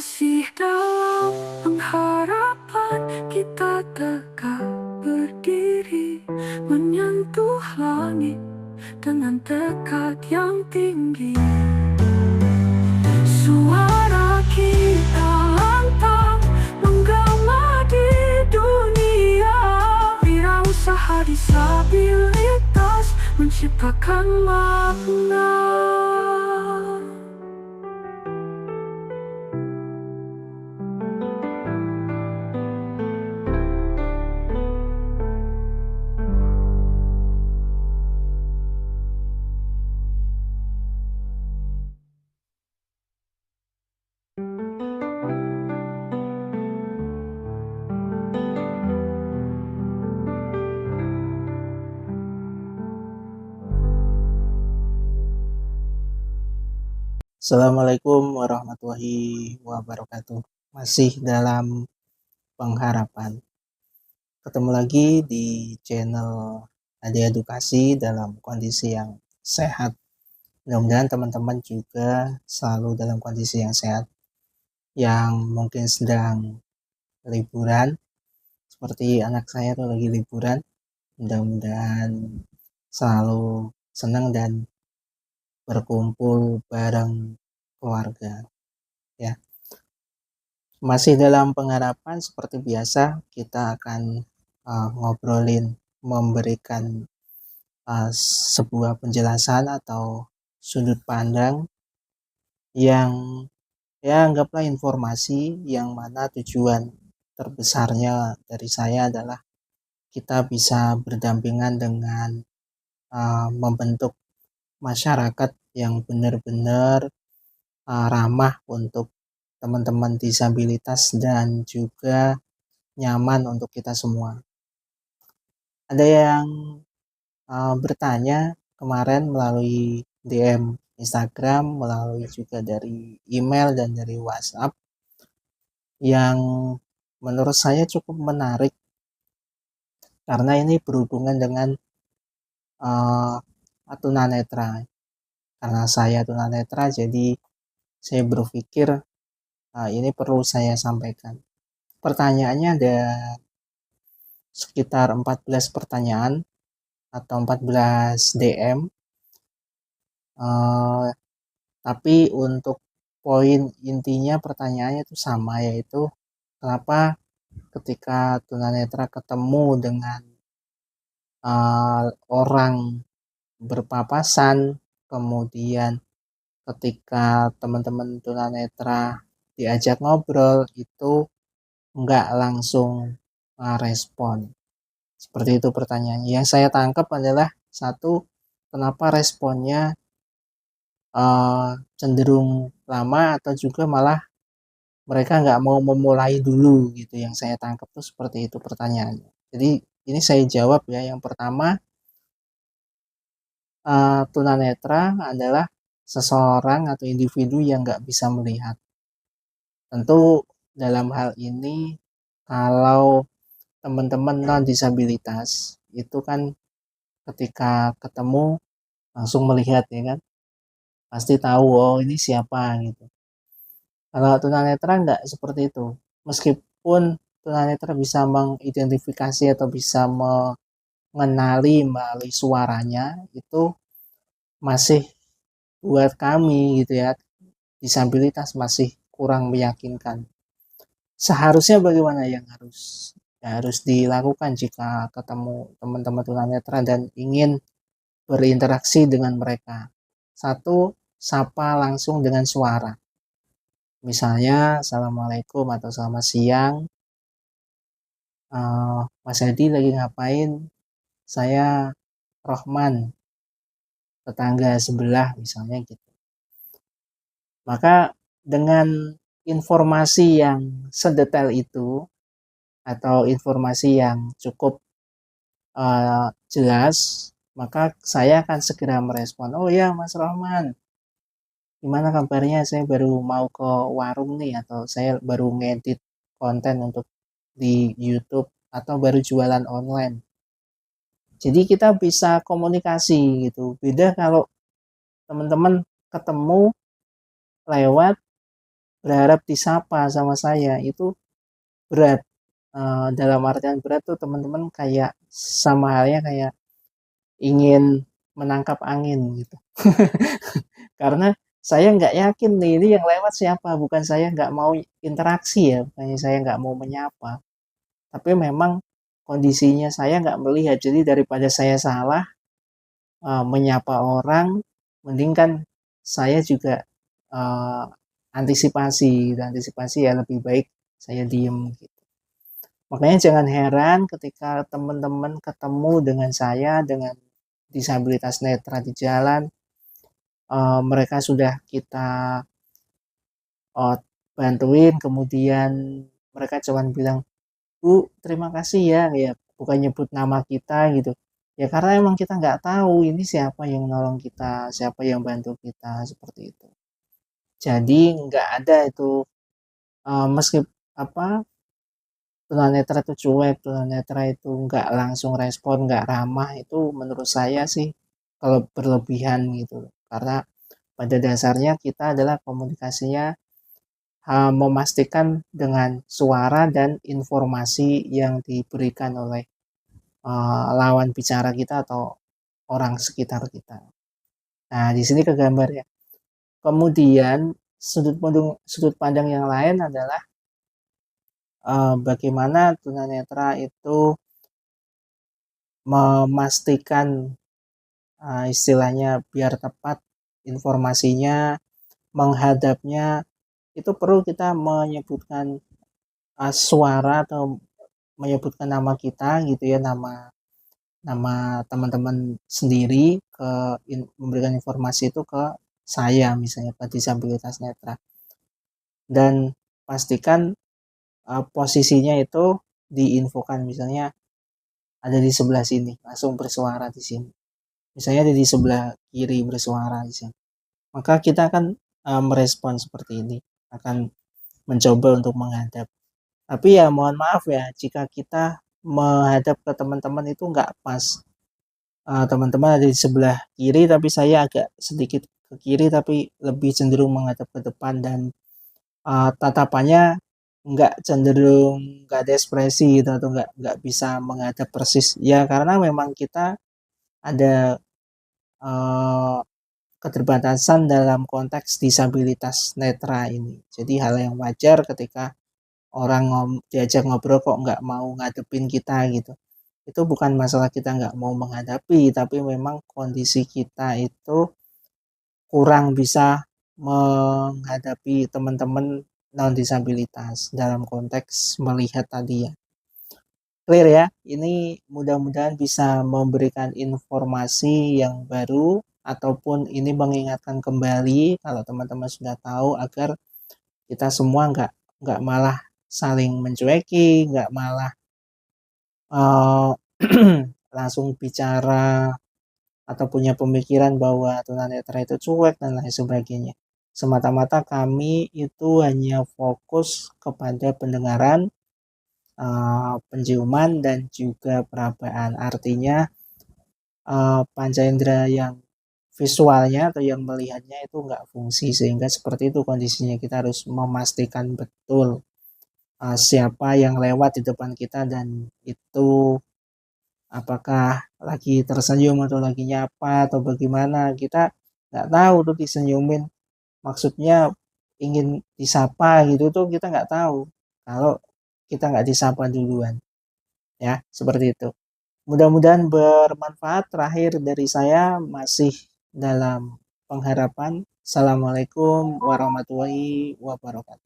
Masih dalam pengharapan kita tegak berdiri, menyentuh langit dengan tekad yang tinggi. Suara kita lantang menggema di dunia. Wirausaha disabilitas menciptakan makna. Assalamualaikum warahmatullahi wabarakatuh. Masih dalam pengharapan. Ketemu lagi di channel Adi Edukasi dalam kondisi yang sehat. Mudah-mudahan teman-teman juga selalu dalam kondisi yang sehat. Yang mungkin sedang liburan, seperti anak saya tuh lagi liburan. Mudah-mudahan selalu senang dan berkumpul bareng keluarga. Ya. Masih dalam pengharapan seperti biasa kita akan memberikan sebuah penjelasan atau sudut pandang yang ya anggaplah informasi yang mana tujuan terbesarnya dari saya adalah kita bisa berdampingan dengan membentuk masyarakat yang benar-benar ramah untuk teman-teman disabilitas dan juga nyaman untuk kita semua. Ada yang bertanya kemarin melalui DM Instagram, melalui juga dari email dan dari WhatsApp yang menurut saya cukup menarik karena ini berhubungan dengan tunanetra. Karena saya tunanetra, jadi saya berpikir ini perlu saya sampaikan. Pertanyaannya ada sekitar 14 pertanyaan atau 14 DM. Tapi untuk poin intinya pertanyaannya itu sama, yaitu kenapa ketika tunanetra ketemu dengan orang berpapasan, kemudian ketika teman-teman tunanetra diajak ngobrol itu nggak langsung respon. Seperti itu pertanyaannya. Yang saya tangkap adalah satu, kenapa responnya cenderung lama atau juga malah mereka nggak mau memulai dulu gitu. Yang saya tangkap tuh seperti itu pertanyaannya. Jadi ini saya jawab ya. Yang pertama, tunanetra adalah seseorang atau individu yang nggak bisa melihat. Tentu dalam hal ini kalau teman-teman non disabilitas itu kan ketika ketemu langsung melihat ya kan, pasti tahu oh ini siapa gitu. Kalau tunanetra nggak seperti itu. Meskipun tunanetra bisa mengidentifikasi atau bisa mengenali melalui suaranya, itu masih buat kami gitu ya, disabilitas masih kurang meyakinkan. Seharusnya bagaimana yang harus dilakukan jika ketemu teman-teman tunanetra dan ingin berinteraksi dengan mereka? Satu, sapa langsung dengan suara. Misalnya, Assalamualaikum atau selamat siang. Mas Hadi lagi ngapain? Saya Rohman, tetangga sebelah misalnya gitu. Maka dengan informasi yang sedetail itu atau informasi yang cukup jelas, maka saya akan segera merespon. Oh ya Mas Rohman, gimana kabarnya? Saya baru mau ke warung nih, atau saya baru ngedit konten untuk di YouTube, atau baru jualan online. Jadi kita bisa komunikasi gitu. Beda kalau teman-teman ketemu lewat berharap disapa sama saya, itu berat. Dalam artian berat tuh teman-teman kayak sama halnya kayak ingin menangkap angin gitu. Karena saya nggak yakin nih ini yang lewat siapa, bukan saya nggak mau interaksi ya, bukannya saya nggak mau menyapa, tapi memang kondisinya saya nggak melihat. Jadi daripada saya salah menyapa orang, mending kan saya juga uh, antisipasi ya lebih baik saya diem gitu. Makanya jangan heran ketika teman-teman ketemu dengan saya dengan disabilitas netra di jalan, mereka sudah kita oh, bantuin, kemudian mereka cuman bilang, "Bu, terima kasih ya," ya bukan nyebut nama kita gitu. Ya karena emang kita nggak tahu ini siapa yang nolong kita, siapa yang bantu kita, seperti itu. Jadi nggak ada itu, meski apa, tunanetra itu cuek, tunanetra itu nggak langsung respon, nggak ramah, itu menurut saya sih kalau berlebihan gitu. Karena pada dasarnya kita adalah komunikasinya memastikan dengan suara dan informasi yang diberikan oleh lawan bicara kita atau orang sekitar kita. Nah, di sini kegambar ya. Kemudian sudut pandang yang lain adalah bagaimana tunanetra itu memastikan istilahnya biar tepat informasinya, menghadapnya itu perlu kita menyebutkan suara atau menyebutkan nama kita gitu ya, nama nama teman-teman sendiri memberikan informasi itu ke saya misalnya ke disabilitas netra, dan pastikan posisinya itu diinfokan, misalnya ada di sebelah sini langsung bersuara di sini, misalnya ada di sebelah kiri bersuara di sini, maka kita akan merespon seperti ini, akan mencoba untuk menghadap. Tapi ya mohon maaf ya jika kita menghadap ke teman-teman itu nggak pas. Teman-teman ada di sebelah kiri tapi saya agak sedikit ke kiri tapi lebih cenderung menghadap ke depan, dan tatapannya nggak cenderung nggak ada ekspresi gitu atau nggak bisa menghadap persis ya karena memang kita ada uh, keterbatasan dalam konteks disabilitas netra ini. Jadi hal yang wajar ketika orang diajak ngobrol kok nggak mau ngadepin kita gitu. Itu bukan masalah kita nggak mau menghadapi, tapi memang kondisi kita itu kurang bisa menghadapi teman-teman non disabilitas dalam konteks melihat tadi ya. Clear ya? Ini mudah-mudahan bisa memberikan informasi yang baru ataupun ini mengingatkan kembali kalau teman-teman sudah tahu agar kita semua nggak malah saling mencueki, nggak malah uh, langsung bicara atau punya pemikiran bahwa tunanetra itu cuek dan lain sebagainya. Semata-mata kami itu hanya fokus kepada pendengaran, penciuman dan juga perabaan. Artinya panca indera yang visualnya atau yang melihatnya itu nggak fungsi, sehingga seperti itu kondisinya kita harus memastikan betul siapa yang lewat di depan kita dan itu apakah lagi tersenyum atau lagi nyapa atau bagaimana, kita nggak tahu tuh disenyumin maksudnya ingin disapa gitu tuh kita nggak tahu kalau kita nggak disapa duluan ya, seperti itu. Mudah-mudahan bermanfaat. Terakhir dari saya masih dalam pengharapan. Assalamualaikum warahmatullahi wabarakatuh.